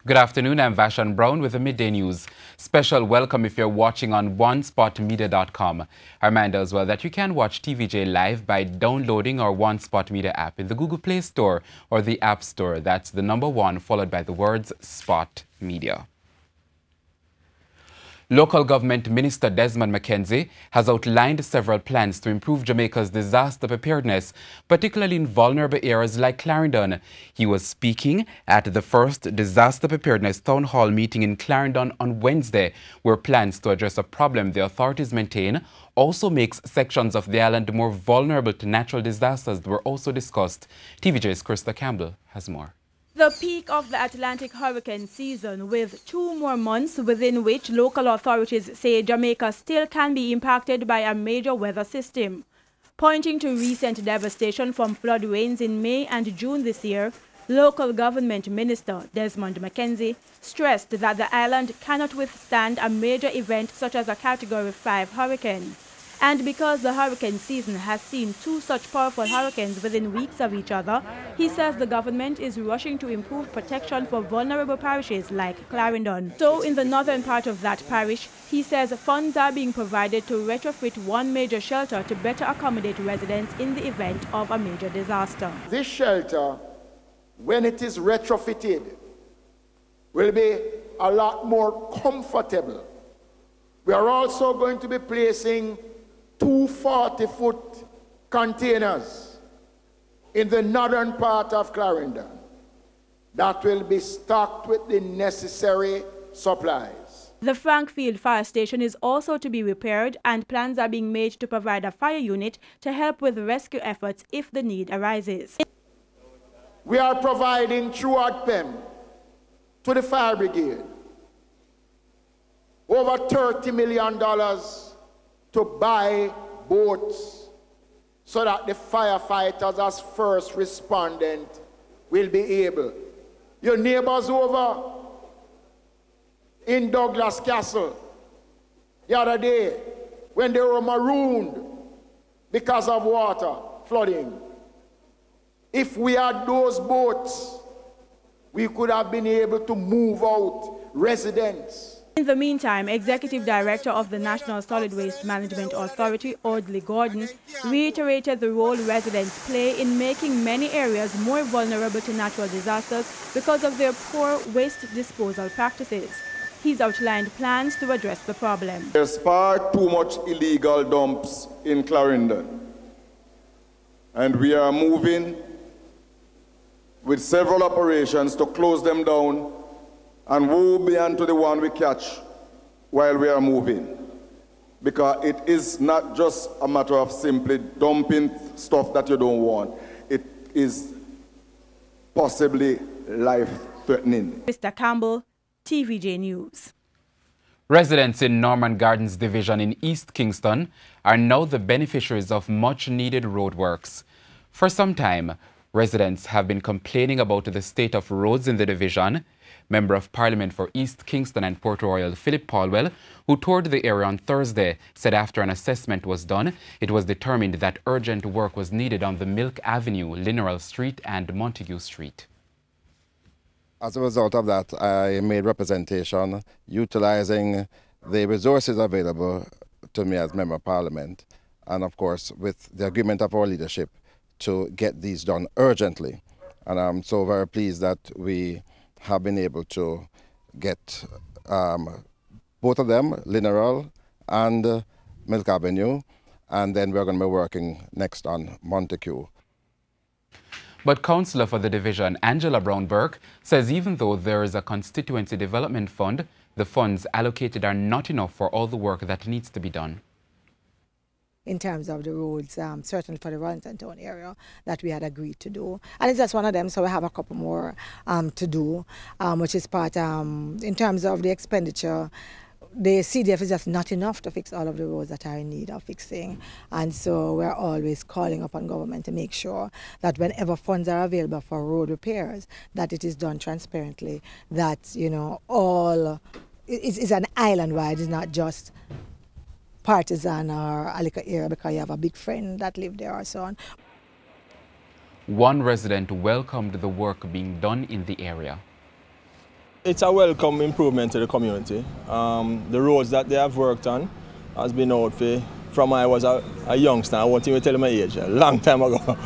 Good afternoon, I'm Vashan Brown with the Midday News. Special welcome if you're watching on onespotmedia.com. I remind as well that you can watch TVJ live by downloading our One Spot Media app in the Google Play Store or the App Store. That's the number 1 followed by the words Spot Media. Local Government Minister Desmond McKenzie has outlined several plans to improve Jamaica's disaster preparedness, particularly in vulnerable areas like Clarendon. He was speaking at the first Disaster Preparedness Town Hall meeting in Clarendon on Wednesday, where plans to address a problem the authorities maintain also makes sections of the island more vulnerable to natural disasters were also discussed. TVJ's Krista Campbell has more. The peak of the Atlantic hurricane season, with 2 more months within which local authorities say Jamaica still can be impacted by a major weather system. Pointing to recent devastation from flood rains in May and June this year, Local Government Minister Desmond McKenzie stressed that the island cannot withstand a major event such as a Category 5 hurricane. And because the hurricane season has seen 2 such powerful hurricanes within weeks of each other, he says the government is rushing to improve protection for vulnerable parishes like Clarendon. So in the northern part of that parish, he says funds are being provided to retrofit 1 major shelter to better accommodate residents in the event of a major disaster. This shelter, when it is retrofitted, will be a lot more comfortable. We are also going to be placing 2 40-foot containers in the northern part of Clarendon that will be stocked with the necessary supplies. The Frankfield Fire Station is also to be repaired, and plans are being made to provide a fire unit to help with rescue efforts if the need arises. We are providing throughout PEM to the fire brigade over $30 million to buy boats so that the firefighters as first respondent will be able. Your neighbors over in Douglas Castle the other day, when they were marooned because of water, flooding, if we had those boats, we could have been able to move out residents. In the meantime, Executive Director of the National Solid Waste Management Authority, Audley Gordon, reiterated the role residents play in making many areas more vulnerable to natural disasters because of their poor waste disposal practices. He's outlined plans to address the problem. There's far too much illegal dumps in Clarendon, and we are moving with several operations to close them down and woe be unto the one we catch while we are moving. Because it is not just a matter of simply dumping stuff that you don't want. It is possibly life-threatening. Mr. Campbell, TVJ News. Residents in Norman Gardens Division in East Kingston are now the beneficiaries of much-needed roadworks. For some time, residents have been complaining about the state of roads in the division. Member of Parliament for East Kingston and Port Royal, Philip Paulwell, who toured the area on Thursday, said after an assessment was done, it was determined that urgent work was needed on the Milk Avenue, Lineral Street and Montague Street. As a result of that, I made representation utilizing the resources available to me as Member of Parliament, and of course with the agreement of our leadership to get these done urgently. And I'm so very pleased that we have been able to get both of them, Lineral and Milk Avenue, and then we're going to be working next on Montague. But Councillor for the division, Angela Brown-Burke, says even though there is a constituency development fund, the funds allocated are not enough for all the work that needs to be done. In terms of the roads, certainly for the Rollington Town area that we had agreed to do. And it's just one of them, so we have a couple more to do, which is part, in terms of the expenditure, the CDF is just not enough to fix all of the roads that are in need of fixing. And so we're always calling upon government to make sure that whenever funds are available for road repairs, that it is done transparently, that, you know, all, it's an island-wide, it's not just partisan or a little area because you have a big friend that live there or so on. One resident welcomed the work being done in the area. It's a welcome improvement to the community. The roads that they have worked on has been out from I was a youngster. I won't even tell you my age, a long time ago,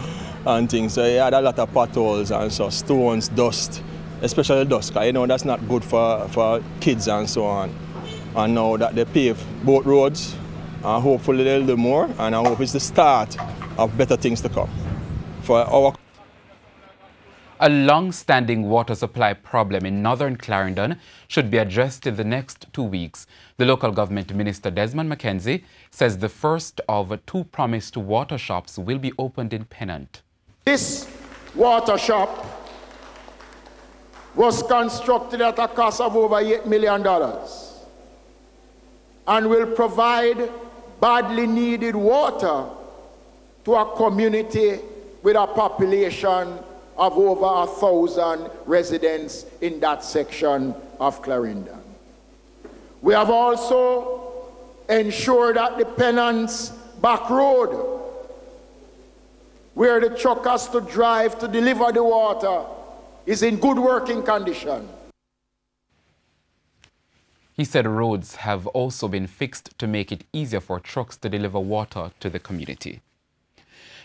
and things. So you had a lot of potholes and so stones, dust, especially dust. Cause you know that's not good for kids and so on. And now that they pave both roads, hopefully they'll do more. And I hope it's the start of better things to come for our. A long-standing water supply problem in northern Clarendon should be addressed in the next 2 weeks. The local government minister, Desmond McKenzie, says the first of 2 promised water shops will be opened in Pennant. This water shop was constructed at a cost of over $8 million and will provide badly needed water to a community with a population of over 1,000 residents in that section of Clarendon. We have also ensured that the Pennant's back road, where the truck has to drive to deliver the water, is in good working condition. He said roads have also been fixed to make it easier for trucks to deliver water to the community.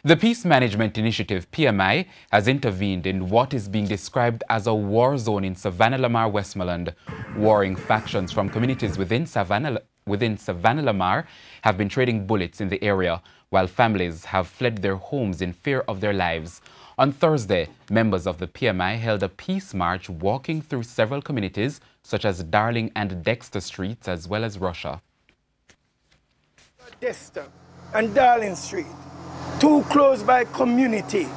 The Peace Management Initiative, PMI, has intervened in what is being described as a war zone in Savannah, Lamar, Westmoreland. Warring factions from communities within Savannah, Lamar have been trading bullets in the area, while families have fled their homes in fear of their lives. On Thursday, members of the PMI held a peace march walking through several communities, such as Darling and Dexter Streets, as well as Russia. Dexter and Darling Street, too close by community,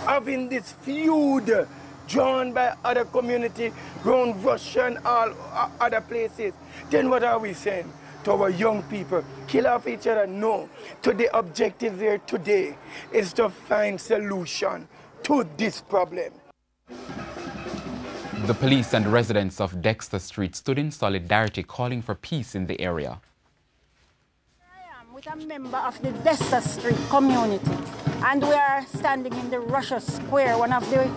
having this feud drawn by other community, around Russia and all other places. Then what are we saying to our young people? Kill off each other? No. To the objective there today is to find solution to this problem. The police and residents of Dexter Street stood in solidarity, calling for peace in the area. A member of the Dexter Street community, and we are standing in the Russia Square, one of the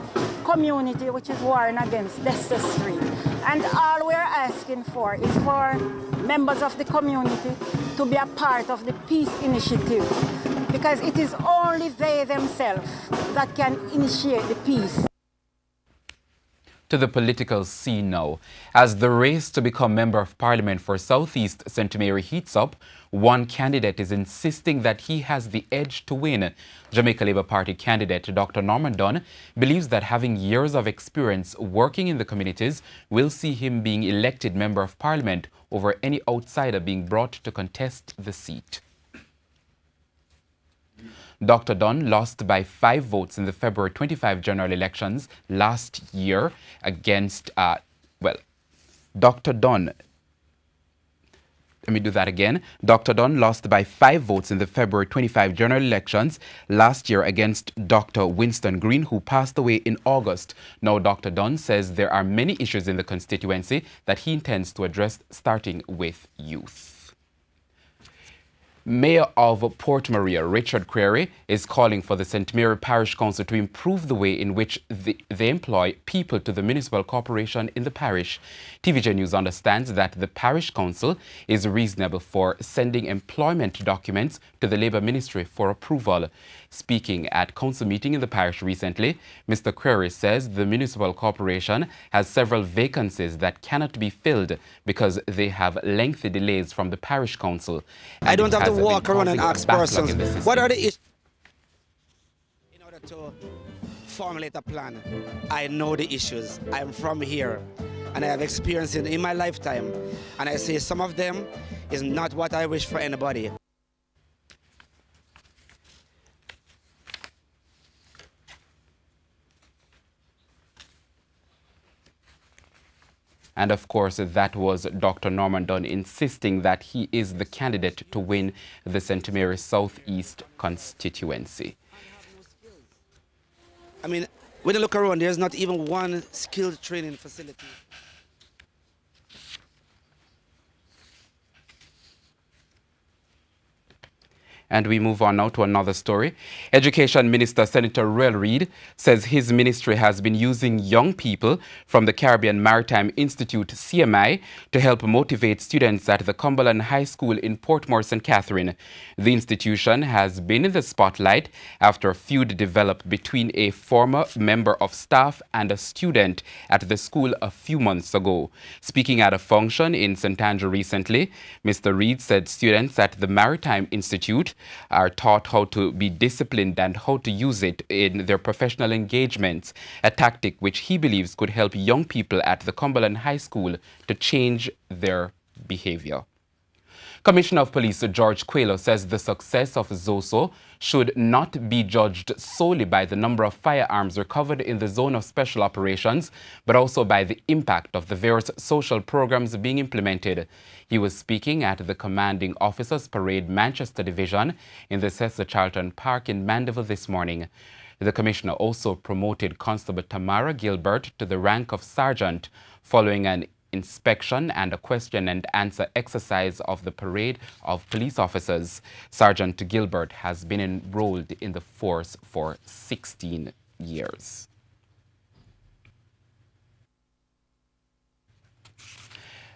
community which is warring against Dexter Street. And all we are asking for is for members of the community to be a part of the peace initiative, because it is only they themselves that can initiate the peace. To the political scene now. As the race to become Member of Parliament for South East St. Mary heats up, one candidate is insisting that he has the edge to win. Jamaica Labour Party candidate Dr. Norman Dunn believes that having years of experience working in the communities will see him being elected Member of Parliament over any outsider being brought to contest the seat. Dr. Dunn lost by 5 votes in the February 25 general elections last year against, Dr. Dunn lost by 5 votes in the February 25 general elections last year against Dr. Winston Green, who passed away in August. Now, Dr. Dunn says there are many issues in the constituency that he intends to address, starting with youth. Mayor of Port Maria, Richard Creary, is calling for the St. Mary Parish Council to improve the way in which they employ people to the municipal corporation in the parish. TVJ News understands that the parish council is reasonable for sending employment documents to the Labour Ministry for approval. Speaking at council meeting in the parish recently, Mr. Creary says the municipal corporation has several vacancies that cannot be filled because they have lengthy delays from the parish council. I don't have to walk around and ask persons what are the issues. In order to formulate a plan, I know the issues. I'm from here and I have experience in my lifetime, and I say some of them is not what I wish for anybody. And of course, that was Dr. Norman Dunn insisting that he is the candidate to win the St. Mary Southeast constituency. I mean, when you look around, there's not even one skilled training facility. And we move on now to another story. Education Minister Senator Roel Reid says his ministry has been using young people from the Caribbean Maritime Institute, CMI, to help motivate students at the Cumberland High School in Portmore, St. Catherine. The institution has been in the spotlight after a feud developed between a former member of staff and a student at the school a few months ago. Speaking at a function in St. Andrew recently, Mr. Reid said students at the Maritime Institute are taught how to be disciplined and how to use it in their professional engagements, a tactic which he believes could help young people at the Cumberland High School to change their behavior. Commissioner of Police George Quayle says the success of ZOSO should not be judged solely by the number of firearms recovered in the zone of special operations, but also by the impact of the various social programs being implemented. He was speaking at the Commanding Officers Parade Manchester Division in the Cecil Charlton Park in Mandeville this morning. The Commissioner also promoted Constable Tamara Gilbert to the rank of Sergeant following an inspection and a question and answer exercise of the parade of police officers. Sergeant Gilbert has been enrolled in the force for 16 years.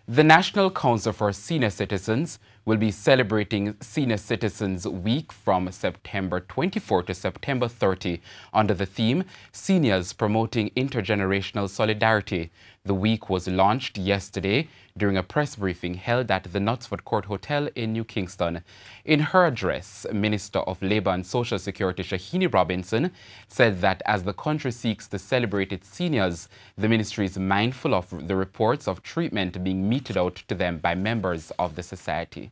The National Council for Senior Citizens will be celebrating Senior Citizens Week from September 24 to September 30 under the theme Seniors Promoting Intergenerational Solidarity. The week was launched yesterday during a press briefing held at the Knutsford Court Hotel in New Kingston. In her address, Minister of Labour and Social Security Shahini Robinson said that as the country seeks to celebrate its seniors, the ministry is mindful of the reports of treatment being meted out to them by members of the society.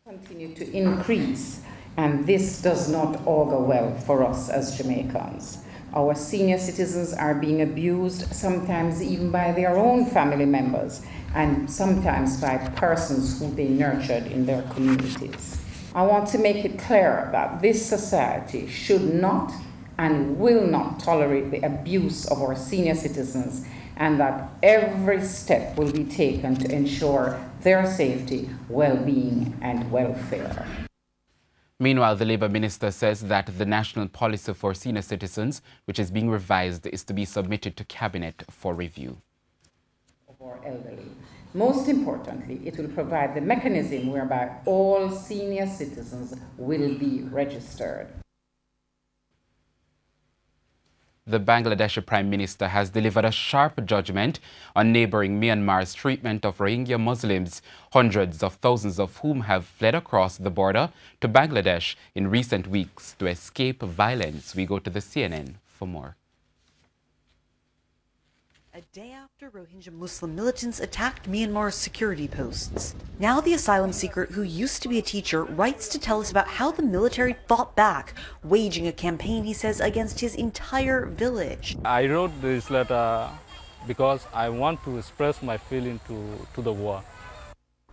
Continue to increase, and this does not augur well for us as Jamaicans. Our senior citizens are being abused, sometimes even by their own family members, and sometimes by persons who they nurtured in their communities. I want to make it clear that this society should not and will not tolerate the abuse of our senior citizens, and that every step will be taken to ensure their safety, well-being, and welfare. Meanwhile, the Labour Minister says that the National Policy for Senior Citizens, which is being revised, is to be submitted to Cabinet for review. Of our elderly. Most importantly, it will provide the mechanism whereby all senior citizens will be registered. The Bangladeshi Prime Minister has delivered a sharp judgment on neighboring Myanmar's treatment of Rohingya Muslims, hundreds of thousands of whom have fled across the border to Bangladesh in recent weeks to escape violence. We go to the CNN for more. A day after Rohingya Muslim militants attacked Myanmar's security posts. Now the asylum seeker who used to be a teacher writes to tell us about how the military fought back, waging a campaign, he says, against his entire village. I wrote this letter because I want to express my feeling to the war.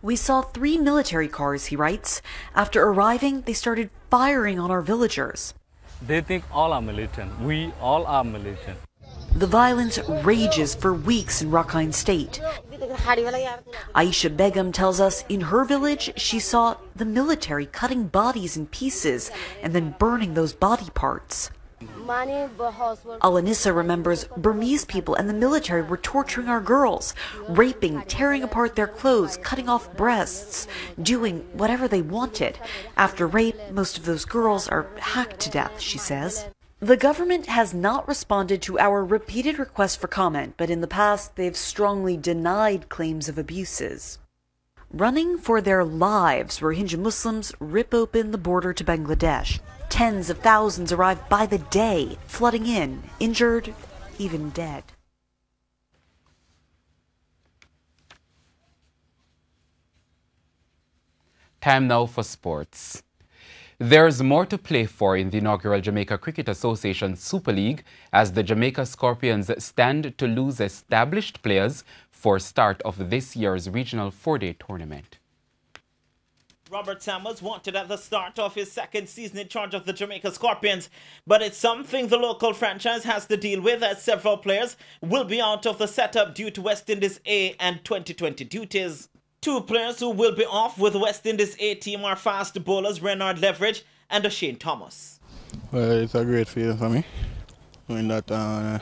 We saw 3 military cars, he writes. After arriving, they started firing on our villagers. They think all are militant. We all are militant. The violence rages for weeks in Rakhine State. Aisha Begum tells us in her village she saw the military cutting bodies in pieces and then burning those body parts. Alanissa remembers Burmese people and the military were torturing our girls, raping, tearing apart their clothes, cutting off breasts, doing whatever they wanted. After rape, most of those girls are hacked to death, she says. The government has not responded to our repeated requests for comment, but in the past they've strongly denied claims of abuses. Running for their lives, Rohingya Muslims rip open the border to Bangladesh. Tens of thousands arrive by the day, flooding in, injured, even dead. Time now for sports. There's more to play for in the inaugural Jamaica Cricket Association Super League as the Jamaica Scorpions stand to lose established players for start of this year's regional 4-day tournament. Robert Samuels wanted at the start of his second season in charge of the Jamaica Scorpions, but it's something the local franchise has to deal with as several players will be out of the setup due to West Indies A and 2020 duties. Two players who will be off with West Indies A team are fast bowlers Renard Leverage and O'Shane Thomas. Well, it's a great feeling for me when that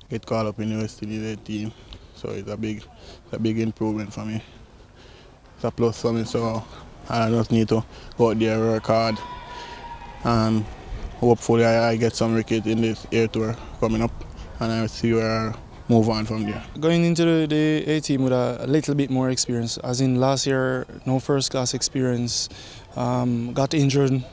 get called up in the West Indies A team. So it's a big improvement for me. It's a plus for me, so I just need to go out there, work hard, and hopefully I get some wicket in this air tour coming up, and I'll see where I move on from there. Going into the A team with a little bit more experience, as in last year, no first class experience, got injured.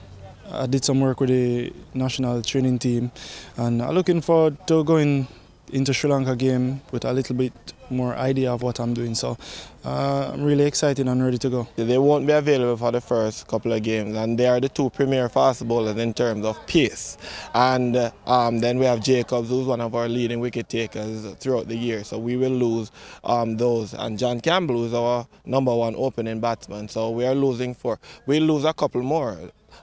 I did some work with the national training team, and I'm looking forward to going into Sri Lanka game with a little bit more idea of what I'm doing. So I'm really excited and ready to go. They won't be available for the first couple of games, and they are the two premier fast bowlers in terms of pace. And then we have Jacobs, who's one of our leading wicket takers throughout the year. So we will lose those. And John Campbell is our #1 opening batsman. So we are losing four. We'll lose a couple more.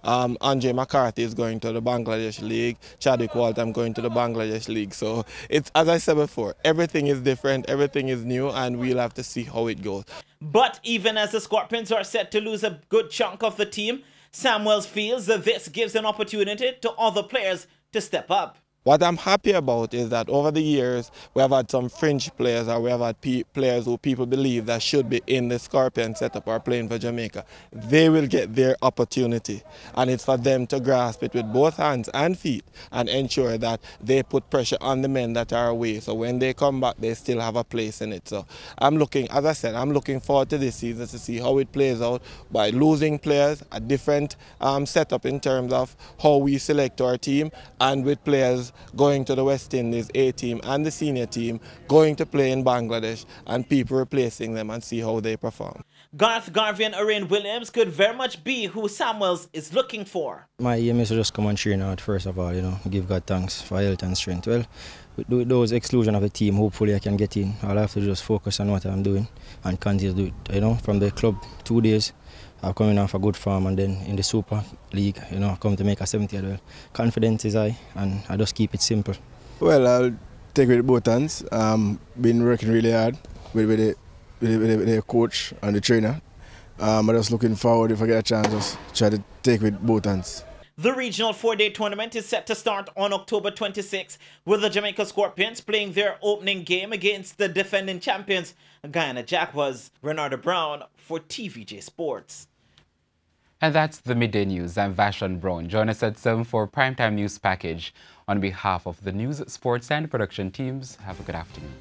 Andre McCarthy is going to the Bangladesh League, Chadwick Waltham going to the Bangladesh League. So it's, as I said before, everything is different, everything is new, and we'll have to see how it goes. But even as the Scorpions are set to lose a good chunk of the team, Samuels feels that this gives an opportunity to other players to step up. What I'm happy about is that over the years, we have had some fringe players, or we have had players who people believe that should be in the Scorpion setup or playing for Jamaica. They will get their opportunity, and it's for them to grasp it with both hands and feet and ensure that they put pressure on the men that are away. So when they come back, they still have a place in it. So I'm looking, as I said, I'm looking forward to this season to see how it plays out by losing players, a different setup in terms of how we select our team, and with players going to the West Indies A team and the senior team, going to play in Bangladesh, and people replacing them, and see how they perform. Garth Garvey and Arian Williams could very much be who Samuels is looking for. My aim is to just come and train out first of all, give God thanks for health and strength. Well, with those exclusion of the team, hopefully I can get in. I'll have to just focus on what I'm doing and continue to do it. From the club 2 days, I'm coming off a good form, and then in the Super League, I come to make a 70 as well. Confidence is high, and I just keep it simple. Well, I'll take it with both hands. Been working really hard with the coach and the trainer. I'm just looking forward, if I get a chance, just try to take it with both hands. The regional 4-day tournament is set to start on October 26, with the Jamaica Scorpions playing their opening game against the defending champions, Guyana Jaguars. Renardo Brown for TVJ Sports. And that's the Midday News. I'm Vashon Brown. Join us at 7 for Primetime News Package. On behalf of the news, sports and production teams, have a good afternoon.